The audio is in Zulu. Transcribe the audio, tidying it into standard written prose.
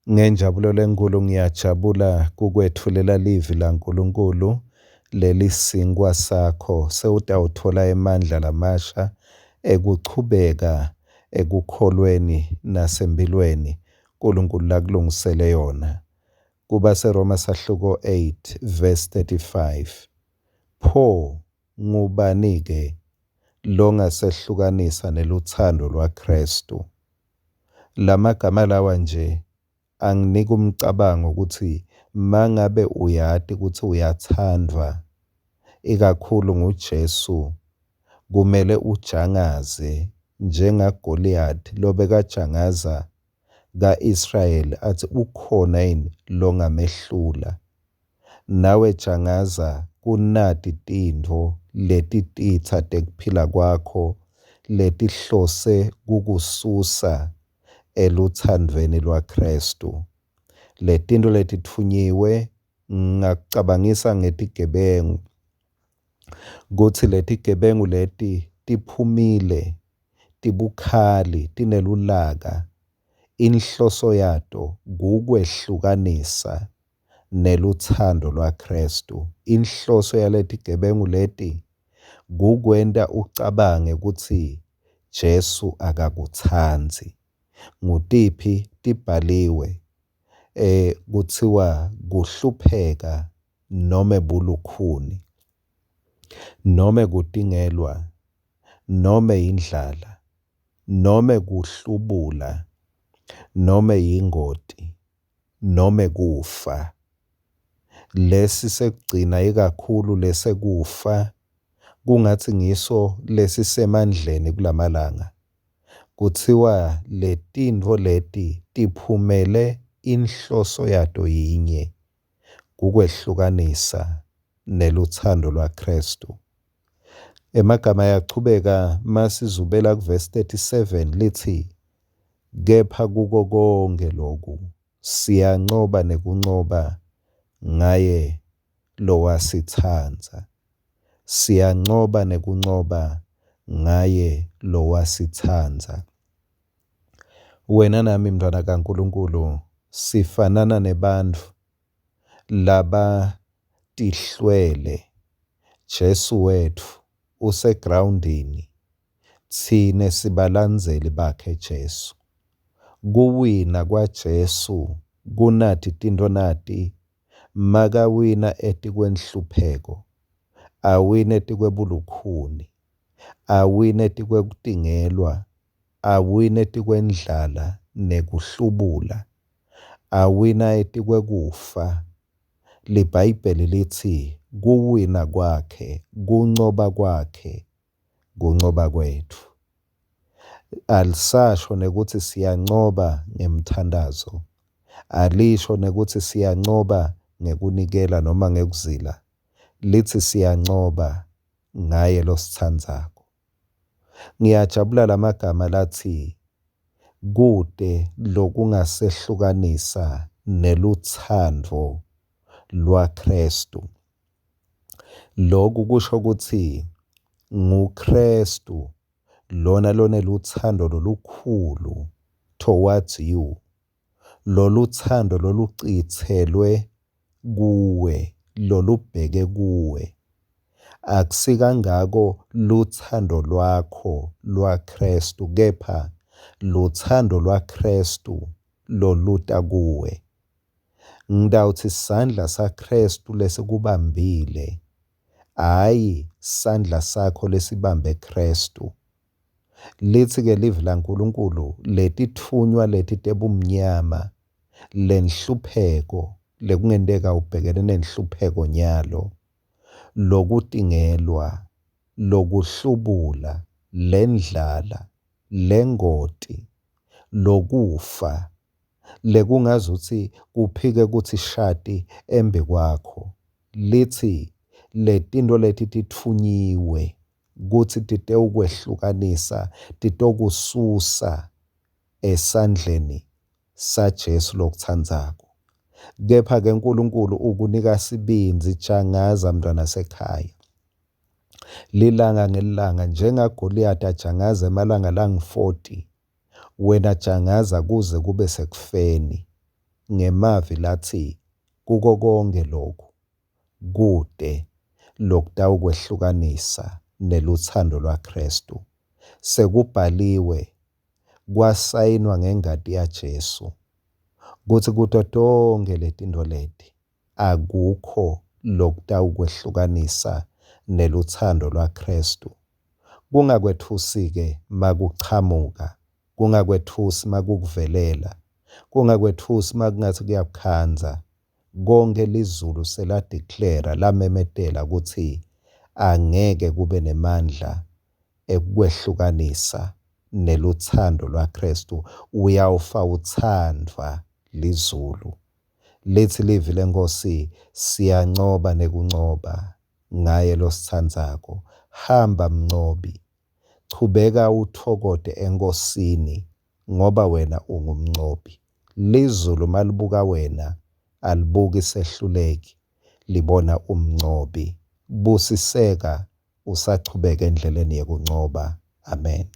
Ngenjabulo lenkulu ngiyajabula kukwethulela livi laNkulunkulu leli sinkwa sakho sewutawuthola emandla lamasha ekuchubeka ekukholweni nasempilweni uNkulunkulu lakulungisele yona. Kuba seRoma sahluko 8 verse 35. Pho ngubani-ke longasehlukanisa neluthando lwaKristu? Lamagama lawa nje anginika umcabango ukuthi mangabe uyati ukuthi uyathandwa ikakhulu nguJesu, kumele ujangaze njengaGoliath lobekajangaza ka-Israyeli athi ukhona yini longamehlula. Nawe jangaza kunati tintfo letititsa tekuphila kwakho letihlose kukususa eluthandweni lwaKristu. Letinto letitfunyiwe ngakucabangisa ngetigebengu, kutsi letigebengu leti tiphumile, tibukhali, tinelulaka. Inhloso yato kukwehlukanisa neluthando lwaKristu. Inhloso yaletigebengu leti kukwenta ucabange kutsi Jesu akakutsandzi. Ngutiphi tibhaliwe kuthiwa kuhlupheka nome bulukhuni nome kutingelwa nome indlala nome kuhlubula nome yingoti nome kufa. Lesi sekugcina ikakhulu lesekufa kungathi ngiso lesisemandleni kulamalanga. Kuthiwa letintfo leti tiphumele inhloso yato yinye, kukwehlukanisa neluthando lwaKristu. Emagama ayachubeka masizubela kuvesi 37 lithi, kepha kuko konke lokhu siyancoba nekuncoba ngaye lowasitsandza. Siyancoba nekuncoba ngaye lowasitsandza. Wena nami mntwana kaNkulunkulu sifanana nebantfu labatihlwele. Jesu wetfu usegroundini, tsine sibalandzeli bakhe Jesu. Kuwina kwa Jesu kunati tinto nati, makawina etikwenhlupheko, awine etikwebulukhuni, awine etikwekutingelwa, awine etikwendlala nekuhlubula, awina etikwekufa. LiBhayibheli lithi kuwina kwakhe, kuncoba kwakhe, kuncoba kwethu. Alisasho nekuthi siyancoba ngemthandazo, alisho nekuthi siyancoba ngekunikela noma ngekuzila, lithi siyancoba ngaye lositsandzako. Ngiyajabula lamagama lathi kude lokungasehlukanisa neluthando lwaKristu. Lokhu kusho ukuthi nguKristu lona loneluthando lolukhulu towards you. Loluthando lolucithelwe kuwe, lolubheke kuwe. Akusikangako luthando lwakho lwaKristu, kepha luthando lwaKristu loluta kuwe. Ngidawuthi isandla saKristu lesikubambile, hhayi isandla sakho lesibambe Kristu. Lithi-ke livi laNkulunkulu letithunywa leti tebumnyama, lenhlupheko lekungenteka ubhekene nenhlupheko nyalo, lokutingelwa, lokuhlubula, lendlala, lengoti, lokufa, lekungazuthi kuphike kuthi shati embi kwakho. Lithi letinto leti titfunyiwe kuthi titewukwehlukanisa, titokususa esandleni saJesu lokutsandzako. Kepha-ke uNkulunkulu ukunika sibindzi, jangaza mntwana sekhaya. Lilanga ngelilanga njengaGoliath ajangaza emalanga langu-40, wena jangaza kuze kube sekufeni. ngemavi lathi kuko konke lokhu kude lokutawukwehlukanisa neluthando lwaKristu. Sekubhaliwe, kwasayinwa ngengadi yaJesu, kuthi kuto tonke letinto leti akukho lokutawukwehlukanisa neluthando lwaKristu. Kungakwethusi-ke makuchamuka, kungakwethusi makukuvelela, kungakwethusi makungathi kuyakukhanza. Konke lizulu seladeclare lamemetela ukuthi angeke kube nemandla ekukwehlukanisa neluthando lwaKristu. Uyawufa uthandwa lizulu. Lithi livi leNkosi, siyancoba nekuncoba ngaye losithandzako. Hamba mncobi, chubeka uthokote eNkosini ngoba wena ungumncobi. Lizulu malibuka wena alibuki sehluleki, libona umncobi. Busiseka usachubeka endleleni yekuncoba. Amen.